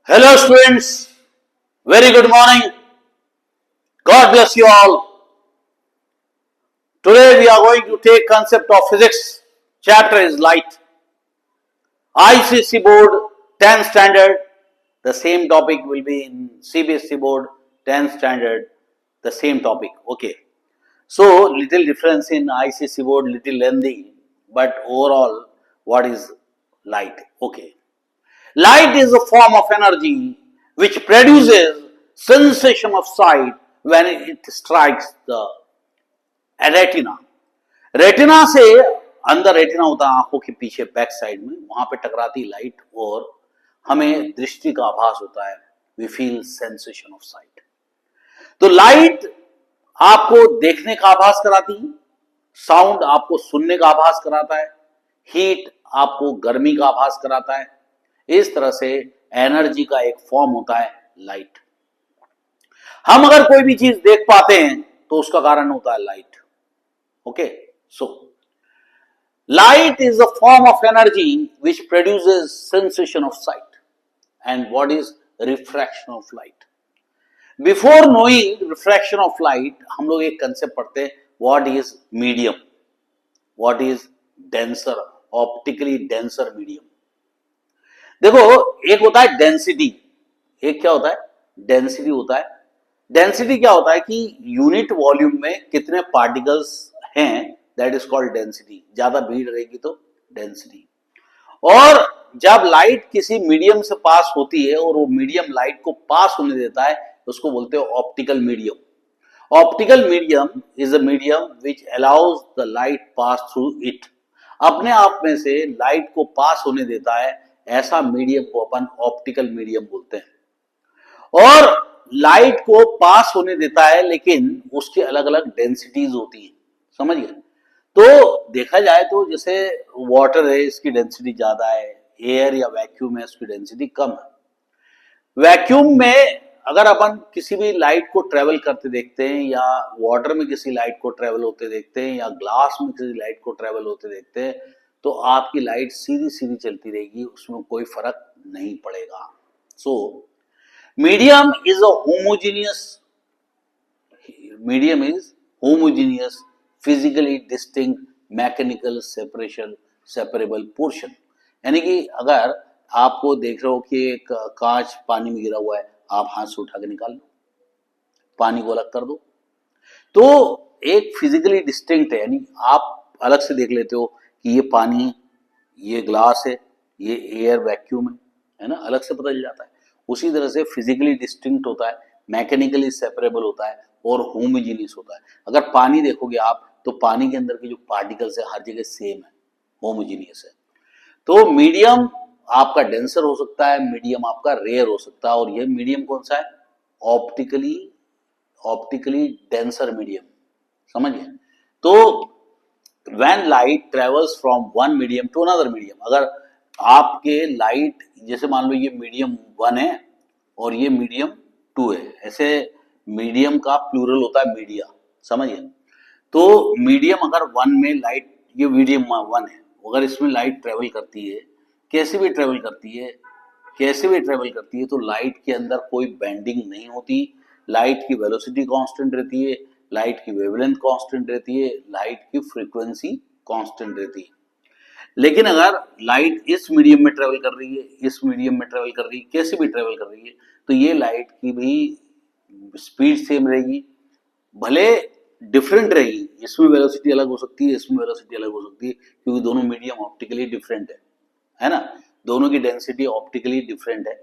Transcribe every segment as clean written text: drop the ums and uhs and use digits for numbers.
Hello students, very good morning. God bless you all. Today we are going to take concept of physics. Chapter is light. ICC board 10 standard. The same topic will be in CBSE board 10 standard. The same topic. Okay. So little difference in ICC board, little lengthy, but overall what is light? Okay. Light is a form of energy which produces sensation of sight when it strikes the retina. Retina से अंदर retina होता है आंखों के पीछे back side में, वहां पे टकराती लाइट और हमें दृष्टि का आभास होता है. We feel sensation of sight. तो लाइट आपको देखने का आभास कराती है, साउंड आपको सुनने का आभास कराता है, हीट आपको गर्मी का आभास कराता है. इस तरह से एनर्जी का एक फॉर्म होता है लाइट. हम अगर कोई भी चीज देख पाते हैं तो उसका कारण होता है light. Okay, so light is a form of energy which produces sensation of site. And what is refraction of light? Before knowing refraction of light हम लोग एक कंसेप्ट पढ़ते हैं, what is medium, what is denser, optically denser medium. देखो, एक होता है density, एक क्या होता है? डेंसिटी होता है. डेंसिटी क्या होता है कि यूनिट वॉल्यूम में कितने पार्टिकल्स हैं, दैट इज कॉल्ड डेंसिटी. ज्यादा भीड़ रहेगी तो डेंसिटी. और जब लाइट किसी मीडियम से पास होती है और वो मीडियम लाइट को पास होने देता है, उसको बोलते हैं optical medium. Optical medium is a medium which allows the light pass through it. अपने आप में से लाइट को पास होने देता है, ऐसा मीडियम को अपन ऑप्टिकल मीडियम बोलते हैं. और लाइट को पास होने देता है लेकिन उसकी अलग अलग डेंसिटीज होती है. समझ गए? तो देखा जाए तो जैसे वाटर है, इसकी डेंसिटी ज्यादा है, एयर या वैक्यूम है, उसकी डेंसिटी कम है. वैक्यूम में अगर अपन किसी भी लाइट को ट्रेवल करते देखते हैं, या वाटर में किसी लाइट को ट्रेवल होते देखते हैं, या ग्लास में किसी लाइट को ट्रेवल होते देखते हैं, तो आपकी लाइट सीधी सीधी चलती रहेगी, उसमें कोई फर्क नहीं पड़ेगा. So medium is a homogeneous physically distinct mechanical separable portion. यानी कि अगर आपको देख रहे हो कि एक कांच पानी में गिरा हुआ है, आप हाथ से उठा के निकाल लो, पानी को अलग कर दो, तो एक फिजिकली डिस्टिंक्ट है, यानी आप अलग से देख लेते हो कि ये पानी है, ये ग्लास है, ये एयर वैक्यूम है ना, अलग से पता चल जाता है. उसी तरह से फिजिकली डिस्टिंक्ट होता है, मैकेनिकली सेपरेबल होता है और होमोजीनियस होता है. अगर पानी देखोगे आप तो पानी के अंदर के जो पार्टिकल्स है हर जगह सेम है, होमोजीनियस है. तो मीडियम आपका डेंसर हो सकता है, मीडियम आपका रेयर हो सकता है. और ये मीडियम कौन सा है? Optically denser medium. समझिए? तो when light travels from one medium to another medium, अगर आपके लाइट जैसे मान लो ये मीडियम 1 है और ये मीडियम 2 है, ऐसे मीडियम का प्लूरल होता है मीडिया. समझिए? तो मीडियम अगर 1 में लाइट, ये मीडियम 1 है, अगर इसमें लाइट ट्रेवल करती है, कैसे भी ट्रेवल करती है, तो लाइट के अंदर कोई बेंडिंग नहीं होती, लाइट की वेलोसिटी कांस्टेंट रहती है, लाइट की वेवलेंथ कांस्टेंट रहती है, लाइट की फ्रीक्वेंसी कांस्टेंट रहती है. लेकिन अगर लाइट इस मीडियम में ट्रेवल कर रही है, इस मीडियम में ट्रेवल कर रही है, कैसे भी ट्रेवल कर रही है, तो ये लाइट की भी स्पीड सेम रहेगी, भले डिफरेंट रहेगी, इसमें वेलोसिटी अलग हो सकती है, इसमें वेलोसिटी अलग हो सकती है, क्योंकि दोनों मीडियम ऑप्टिकली डिफरेंट है ना, दोनों की डेंसिटी ऑप्टिकली डिफरेंट है.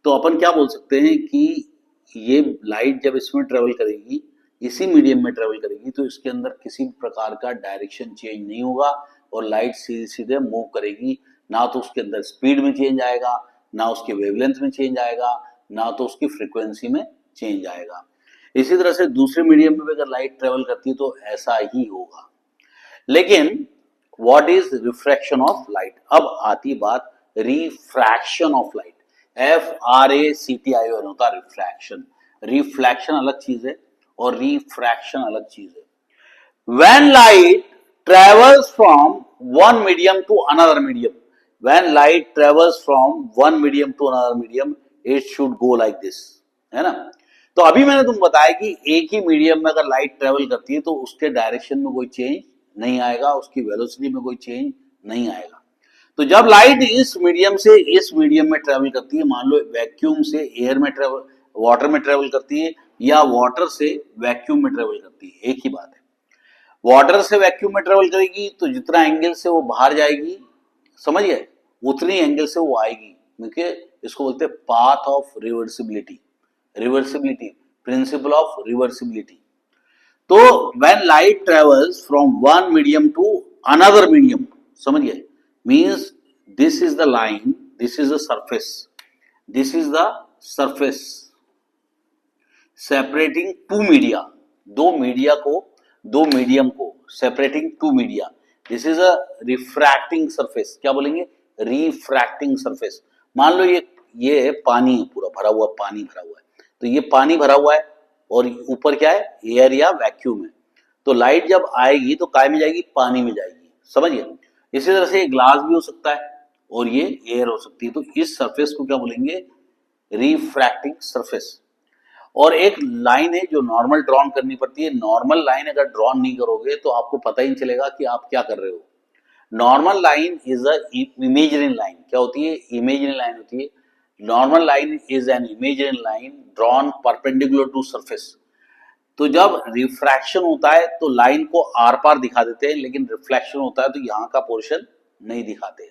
तो अपन क्या बोल सकते हैं कि ये लाइट जब इसमें ट्रेवल करेगी, इसी मीडियम में ट्रेवल करेगी, तो इसके अंदर किसी प्रकार का डायरेक्शन चेंज नहीं होगा और लाइट सीधे सीधे मूव करेगी. ना तो उसके अंदर स्पीड में चेंज आएगा, ना उसके वेवलेंथ में चेंज आएगा, ना तो उसकी फ्रीक्वेंसी में चेंज आएगा. इसी तरह से दूसरे मीडियम में भी अगर लाइट ट्रेवल करती है तो ऐसा ही होगा. लेकिन what is refraction of light? अब आती बात रिफ्रैक्शन ऑफ लाइट. FRACTION होता है रिफ्रैक्शन. रिफ्लेक्शन अलग चीज है और रिफ्रैक्शन अलग चीज है. When light travels from one medium to another medium, when light travels from one medium to another medium, it should go like this, है ना। तो अभी मैंने तुम बताया कि एक ही मीडियम में अगर लाइट ट्रेवल करती है तो उसके डायरेक्शन में कोई चेंज नहीं आएगा, उसकी वेलोसिटी में कोई चेंज नहीं आएगा। तो जब लाइट इस मीडियम से इस मीडियम में ट्रेवल करती है, मान लो वैक्यूम से एयर में ट्रेवल, वाटर में ट्रेवल करती है, या वाटर से वैक्यूम में ट्रेवल करती है, एक ही बात है। वाटर से वैक्यूम में ट्रेवल करेगी तो जितना एंगल से वो बाहर जाएगी, समझ गए, उतनी एंगल से वो आएगी, क्योंकि इसको बोलते हैं path of reversibility, reversibility, principle of reversibility. तो when light travels from one medium to another medium, समझ गए, means this is the line, this is the surface, this is the surface separating two media, दो media को, दो medium को separating two media, this is a refracting surface, क्या बोलेंगे, refracting surface. मान लो ये पानी है, पूरा भरा हुआ, पानी भरा हुआ है, तो ये पानी भरा हुआ है और ऊपर क्या है, एयर या वैक्यूम है। तो लाइट जब आएगी तो काय में जाएगी, पानी में जाएगी, समझिए। इसी तरह से ग्लास भी हो सकता है और ये एयर हो सकती है। तो इस सरफेस को क्या बोलेंगे, रिफ्रैक्टिंग सरफेस। और एक लाइन है जो नॉर्मल ड्रॉन करनी पड़ती है, नॉर्मल लाइन अगर ड्रॉन नहीं करोगे तो आपको पता ही नहीं चलेगा कि आप क्या कर रहे हो। Normal line is a imaginary line, क्या होती है, इमेजिनरी लाइन होती है। Normal line is an imaginary line drawn perpendicular to surface. तो जब रिफ्रैक्शन होता है तो लाइन को आर पार दिखा देते हैं, लेकिन रिफ्लेक्शन होता है तो यहाँ का पोर्शन नहीं दिखाते।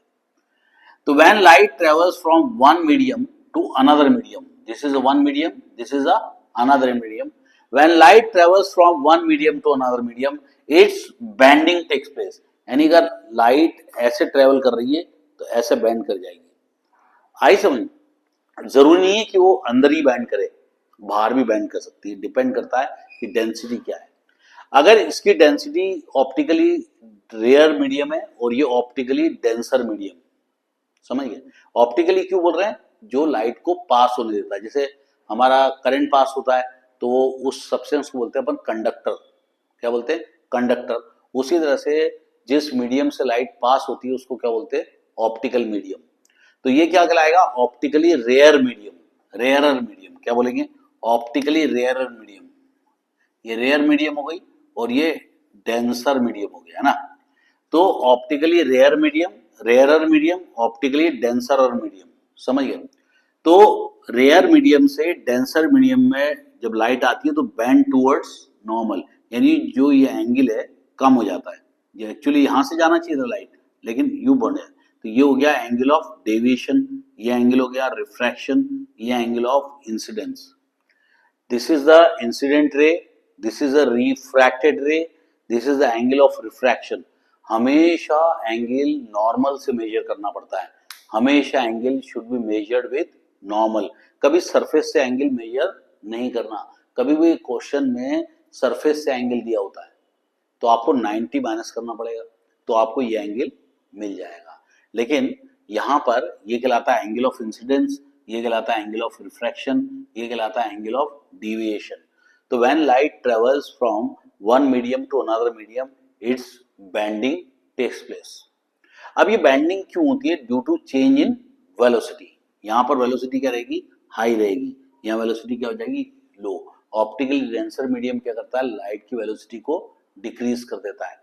तो when light travels from one medium to another medium, this is a one medium, this is a another medium. When light travels from one medium to another medium, its bending takes place. यानी अगर light ऐसे travel कर रही है तो ऐसे band कर जाएगी। आई समझ, जरूरी नहीं है कि वो अंदर ही बैंड करे, बाहर भी बैंड कर सकती है, डिपेंड करता है कि डेंसिटी क्या है। अगर इसकी डेंसिटी ऑप्टिकली रेयर मीडियम है और ये ऑप्टिकली डेंसर मीडियम, समझ गए। ऑप्टिकली क्यों बोल रहे हैं, जो लाइट को पास होने देता है, जैसे हमारा करंट पास होता है तो उस सब्सटेंस को बोलते हैं अपन कंडक्टर, क्या बोलते हैं, कंडक्टर। उसी तरह से जिस मीडियम से लाइट पास होती है उसको क्या बोलते हैं, ऑप्टिकल मीडियम। तो ये क्या कहलाएगा, optically rare medium, rarer medium, क्या बोलेंगे, ऑप्टिकली रेयरर मीडियम। ये रेयर मीडियम हो गई और ये डेंसर मीडियम हो गया, है ना। तो optically rare medium, rarer medium, optically denser medium, समझ गए। तो रेयर मीडियम से डेंसर मीडियम में जब लाइट आती है तो बैंड टूवर्ड्स नॉर्मल, यानी जो ये एंगल है कम हो जाता है। ये एक्चुअली यहां से जाना चाहिए था लाइट, लेकिन यू बढ़ जाए, तो ये हो गया एंगल ऑफ डेविएशन, ये एंगल हो गया रिफ्रैक्शन, ये angle of incidence. This is the incident ray, this is a refracted ray, this is the angle of refraction. हमेशा एंगल नॉर्मल से मेजर करना पड़ता है, हमेशा angle should be measured with normal, कभी सरफेस से एंगल मेजर नहीं करना। कभी भी क्वेश्चन में सरफेस से एंगल दिया होता है तो आपको 90 माइनस करना पड़ेगा, तो आपको ये एंगल मिल जाएगा। लेकिन यहाँ पर ये कहलाता है एंगल ऑफ इंसिडेंस, ये कहलाता है एंगल ऑफ रिफ्रैक्शन, ये कहलाता है एंगल ऑफ डिविएशन। तो when light travels from one medium to another medium, it's bending takes place. अब ये बेंडिंग क्यों होती है, due to change in velocity. यहाँ पर वेलोसिटी क्या रहेगी, हाई रहेगी, यहाँ वेलोसिटी क्या हो जाएगी, लो। ऑप्टिकल डेंसर मीडियम क्या करता है, लाइट की वेलोसिटी को डिक्रीज कर देता है।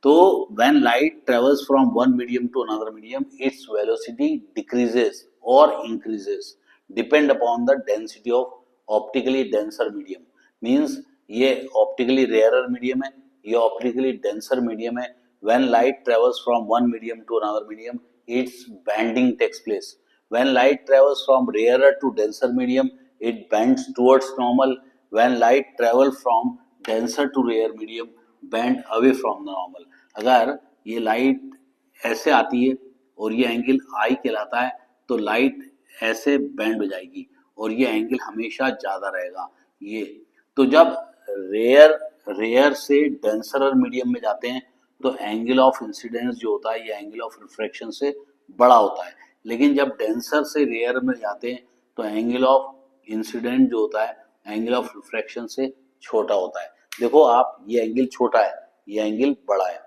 तो when light travels from one medium to another medium, its velocity decreases or increases depend upon the density of optically denser medium. Means ये optically rarer medium है, ये optically denser medium है। When light travels from one medium to another medium, its bending takes place. When light travels from rarer to denser medium, it bends towards normal. When light travels from denser to rare medium, bend away from the normal. अगर ये light ऐसे आती है और ये angle आई कहलाता है तो लाइट ऐसे बैंड हो जाएगी और ये एंगल हमेशा ज्यादा रहेगा। ये तो जब रेयर से डेंसर मीडियम में जाते हैं तो एंगल ऑफ इंसिडेंस जो होता है ये एंगल ऑफ रिफ्रैक्शन से बड़ा होता है, लेकिन जब डेंसर से रेयर में जाते हैं तो एंगल ऑफ इंसिडेंट जो होता है एंगल ऑफ रिफ्रैक्शन से छोटा होता है। देखो आप, ये एंगल छोटा है, ये एंगल बड़ा है,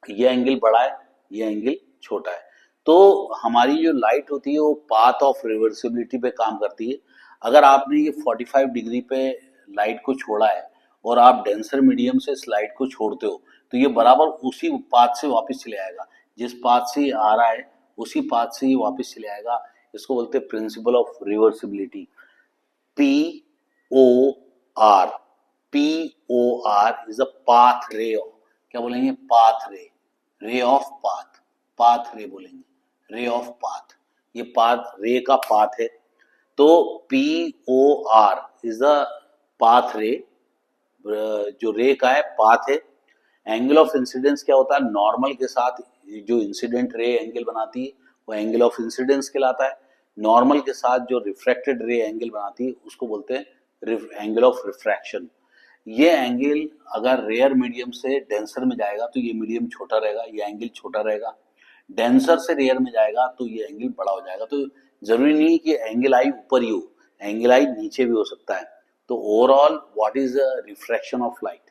ये एंगल बड़ा है, ये एंगल छोटा है। तो हमारी जो लाइट होती है वो पाथ ऑफ रिवर्सिबिलिटी पे काम करती है। अगर आपने ये 45 डिग्री पे लाइट को छोड़ा है और आप डेंसर मीडियम से इस लाइट को छोड़ते हो तो ये बराबर उसी पाथ से वापस चले आएगा, जिस पाथ से ये आ रहा है उसी पाथ से ये वापस चले आएगा। इसको बोलते हैं principal of reversibility, POR। POR is a path ray of, क्या बोलेंगे, पाथ रे, रे ऑफ पाथ, पाथ रे बोलेंगे, रे ऑफ पाथ, ये पाथ रे का पाथ है। तो POR इज द पाथ रे, जो रे का है पाथ है। एंगल ऑफ इंसिडेंस क्या होता है, नॉर्मल के साथ जो इंसिडेंट रे एंगल बनाती है वो एंगल ऑफ इंसिडेंस कहलाता है। नॉर्मल के साथ जो रिफ्रैक्टेड रे एंगल बनाती है उसको बोलते हैं एंगल ऑफ रिफ्रैक्शन। ये एंगल अगर रेयर मीडियम से डेंसर में जाएगा तो ये मीडियम छोटा रहेगा, ये एंगल छोटा रहेगा। डेंसर से रेयर में जाएगा तो ये एंगल बड़ा हो जाएगा। तो जरूरी नहीं कि एंगल आई ऊपर ही हो, एंगल आई नीचे भी हो सकता है। तो overall what is the refraction of light?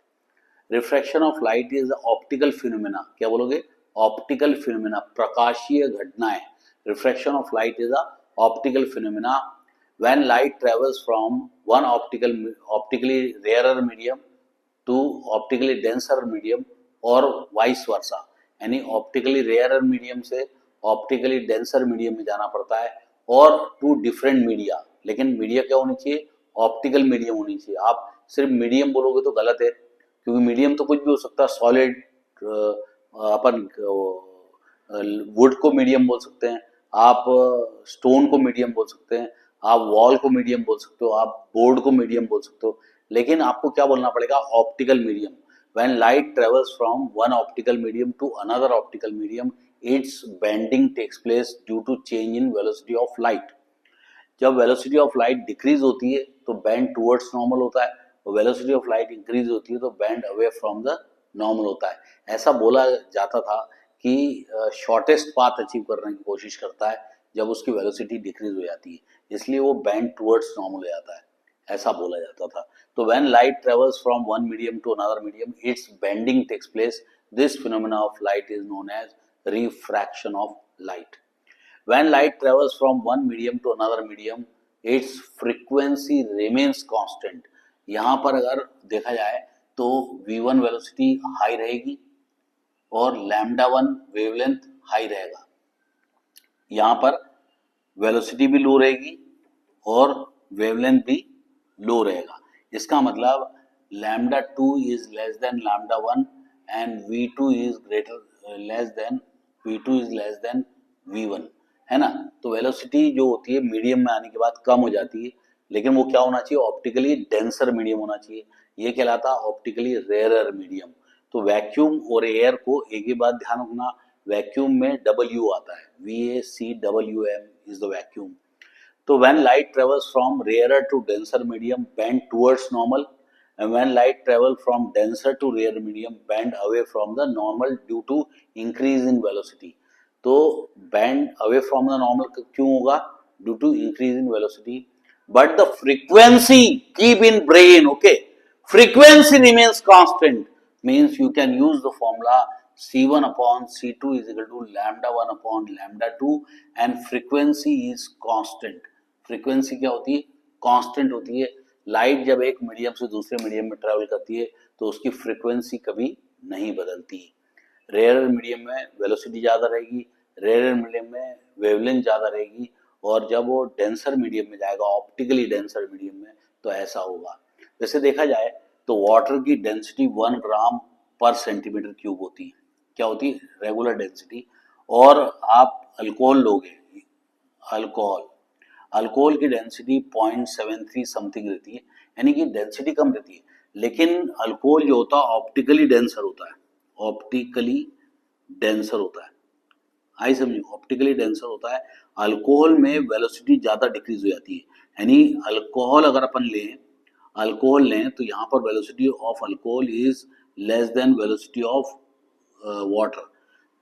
Refraction of light is optical phenomena, क्या बोलोगे, ऑप्टिकल फिनोमेना, प्रकाशीय घटनाएं। Refraction of light is a optical phenomena when light travels from one optically rarer medium to optically denser medium और vice versa, यानी optically rare medium से optically denser medium में जाना पड़ता है और टू डिफरेंट मीडिया। लेकिन मीडिया क्या होनी चाहिए, ऑप्टिकल मीडियम होनी चाहिए। आप सिर्फ मीडियम बोलोगे तो गलत है, क्योंकि मीडियम तो कुछ भी हो सकता है। सॉलिड, अपन वुड को मीडियम बोल सकते हैं, आप स्टोन को मीडियम बोल सकते हैं, आप वॉल को मीडियम बोल सकते हो, आप बोर्ड को मीडियम बोल सकते हो। लेकिन आपको क्या बोलना पड़ेगा, optical medium. When light travels from one optical medium to another optical medium, its bending takes place due to change in velocity of light। जब वेलोसिटी ऑफ लाइट डिक्रीज होती है तो बैंड टुवर्ड्स नॉर्मल होता है, और velocity of light increase होती है तो band away from the normal होता है। ऐसा बोला जाता था कि शॉर्टेस्ट पाथ अचीव करने की कोशिश करता है जब उसकी वेलोसिटी डिक्रीज हो जाती है, इसलिए वो बैंड टुवर्ड्स नॉर्मल हो जाता है, ऐसा बोला जाता था। तो when light travels from one medium to another medium, it's bending takes place. This phenomena of light is known as refraction of light. When light travels from one medium to another medium, its frequency remains constant। यहाँ पर अगर देखा जाए तो v1 velocity high रहेगी और λ1 wavelength high रहेगा। यहाँ पर वेलोसिटी भी लो रहेगी और वेवलेंथ भी लो रहेगा। इसका मतलब λ2 is less than λ1 and v2 is less than v1, है ना। तो वेलोसिटी जो होती है मीडियम में आने के बाद कम हो जाती है, लेकिन वो क्या होना चाहिए, ऑप्टिकली डेंसर मीडियम होना चाहिए। ये कहलाता है ऑप्टिकली रेयरर मीडियम। तो वैक्यूम और एयर को एक ही बात ध्यान रखना, वैक्यूम में डब्ल्यू आता है, VACWM इज द वैक्यूम। तो when light travels from rarer to denser medium, bend towards normal, and when light travel from denser to rarer medium, bend away from the normal due to increase in velocity। तो bend away from the normal क्यों होगा, due to increase in velocity, but the frequency keep in brain, okay, frequency remains constant, means you can use the formula C1 upon C2 is equal to λ1 upon λ2 and frequency is constant। Frequency क्या होती है, constant होती है। Light जब एक medium से दूसरे medium में ट्रेवल करती है तो उसकी फ्रीक्वेंसी कभी नहीं बदलती। रेयर मीडियम में वेलोसिटी ज़्यादा रहेगी, रेयर मीडियम में वेवलेंथ ज़्यादा रहेगी, और जब वो डेंसर मीडियम में जाएगा, ऑप्टिकली डेंसर मीडियम में, तो ऐसा होगा। वैसे देखा जाए तो वाटर की डेंसिटी 1 ग्राम पर सेंटीमीटर क्यूब होती है, क्या होती है, रेगुलर डेंसिटी। और आप अल्कोहल लोगे, अल्कोहल की डेंसिटी 0.73 समथिंग रहती है, यानी कि डेंसिटी कम रहती है। लेकिन अल्कोहल जो होता है ऑप्टिकली डेंसर होता है, ऑप्टिकली डेंसर होता है, आई समझो, ऑप्टिकली डेंसर होता है। अल्कोहल में वेलोसिटी ज़्यादा डिक्रीज हो जाती है, यानी अल्कोहल अगर अपन अल्कोहल लें तो यहाँ पर velocity of alcohol is less than velocity of water.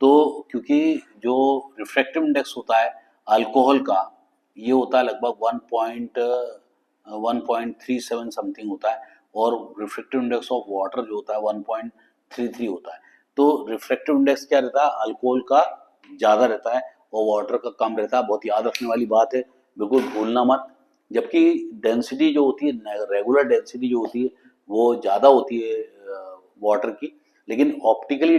तो क्योंकि जो रिफ्रैक्टिव इंडेक्स होता है अल्कोहल का, ये होता है लगभग 1.37 समथिंग होता है, और रिफ्रैक्टिव इंडेक्स ऑफ वाटर जो होता है 1.33 होता है। तो रिफ्रैक्टिव इंडेक्स क्या रहता है, अल्कोहल का ज़्यादा रहता है, और वाटर का कम रहता है। बहुत याद रखने वाली बात है, बिल्कुल भूलना मत। जबकि डेंसिटी जो होती है, रेगुलर डेंसिटी जो होती है वो ज़्यादा होती है वाटर की, लेकिन ऑप्टिकली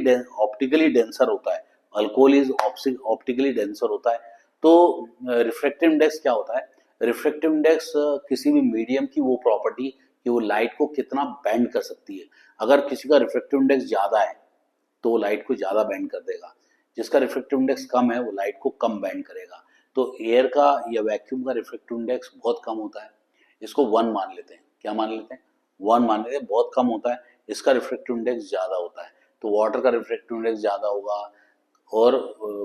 डेंसर होता है। अल्कोहल इज ऑप्टिकली डेंसर होता है। तो रिफ्रैक्टिव इंडेक्स क्या होता है? रिफ्रैक्टिव इंडेक्स किसी भी मीडियम की वो प्रॉपर्टी कि वो लाइट को कितना बेंड कर सकती है। अगर किसी का रिफ्रैक्टिव इंडेक्स ज़्यादा है तो वो लाइट को ज़्यादा बेंड कर देगा, जिसका रिफ्रैक्टिव इंडेक्स कम है वो लाइट को कम बेंड करेगा। तो एयर का या वैक्यूम का रिफ्रैक्टिव इंडेक्स बहुत कम होता है, इसको 1 मान लेते हैं। क्या मान लेते हैं? 1 मान लेते हैं, बहुत कम होता है। इसका रिफ्रैक्टिव इंडेक्स ज़्यादा होता है, तो वाटर का रिफ्रैक्टिव इंडेक्स ज़्यादा होगा और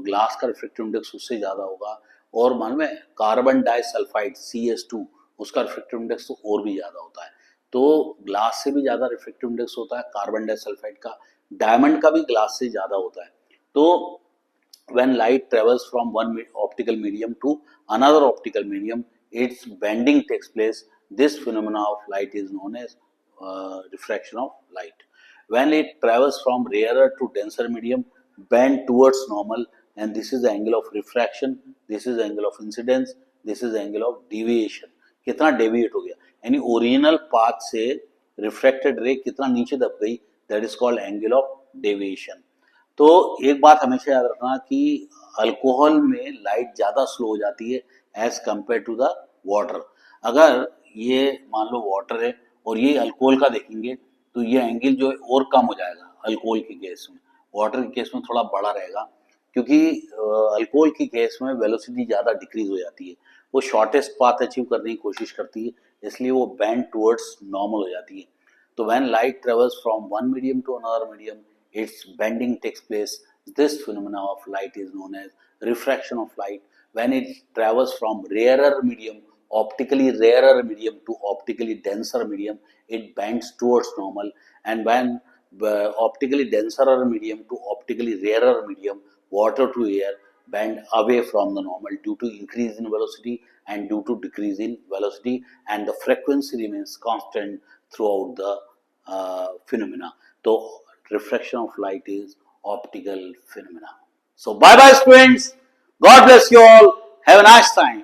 ग्लास का रिफ्रैक्टिव इंडेक्स उससे ज़्यादा होगा। और मालूम है कार्बन डाइसल्फाइड CS2, उसका रिफ्रैक्टिव इंडेक्स तो और भी ज़्यादा होता है। तो ग्लास से भी ज़्यादा रिफ्रैक्टिव इंडेक्स होता है कार्बन डाइसल्फाइड का। डायमंड का भी ग्लास से ज़्यादा होता है। तो when light travels from one optical medium to another optical medium, its bending takes place. This phenomena of light is known as refraction of light. When it travels from rarer to denser medium, bend towards normal, and this is the angle of refraction, this is the angle of incidence, this is the angle of deviation. कितना deviate हो गया, यानी original path से refracted रे कितना नीचे दब गई, that is called angle of deviation. तो एक बात हमेशा याद रखना कि अल्कोहल में लाइट ज़्यादा स्लो हो जाती है as compare to the water. अगर ये मान लो वाटर है और ये अल्कोहल का देखेंगे तो ये एंगल जो है और कम हो जाएगा अल्कोहल के केस में। वाटर के केस में थोड़ा बड़ा रहेगा, क्योंकि अल्कोहल की केस में वेलोसिटी ज़्यादा डिक्रीज हो जाती है, वो शॉर्टेस्ट पाथ अचीव करने की कोशिश करती है, इसलिए वो बैंड टुवर्ड्स नॉर्मल हो जाती है। तो when light travels from one medium to another medium, its bending takes place. This phenomena of light is known as refraction of light. When it travels from optically rarer medium to optically denser medium, it bends towards normal. And when optically denser medium to optically rarer medium, water to air bend away from the normal due to increase in velocity and due to decrease in velocity, and the frequency remains constant throughout the phenomena. So refraction of light is optical phenomena. So bye bye students. God bless you all. Have a nice time.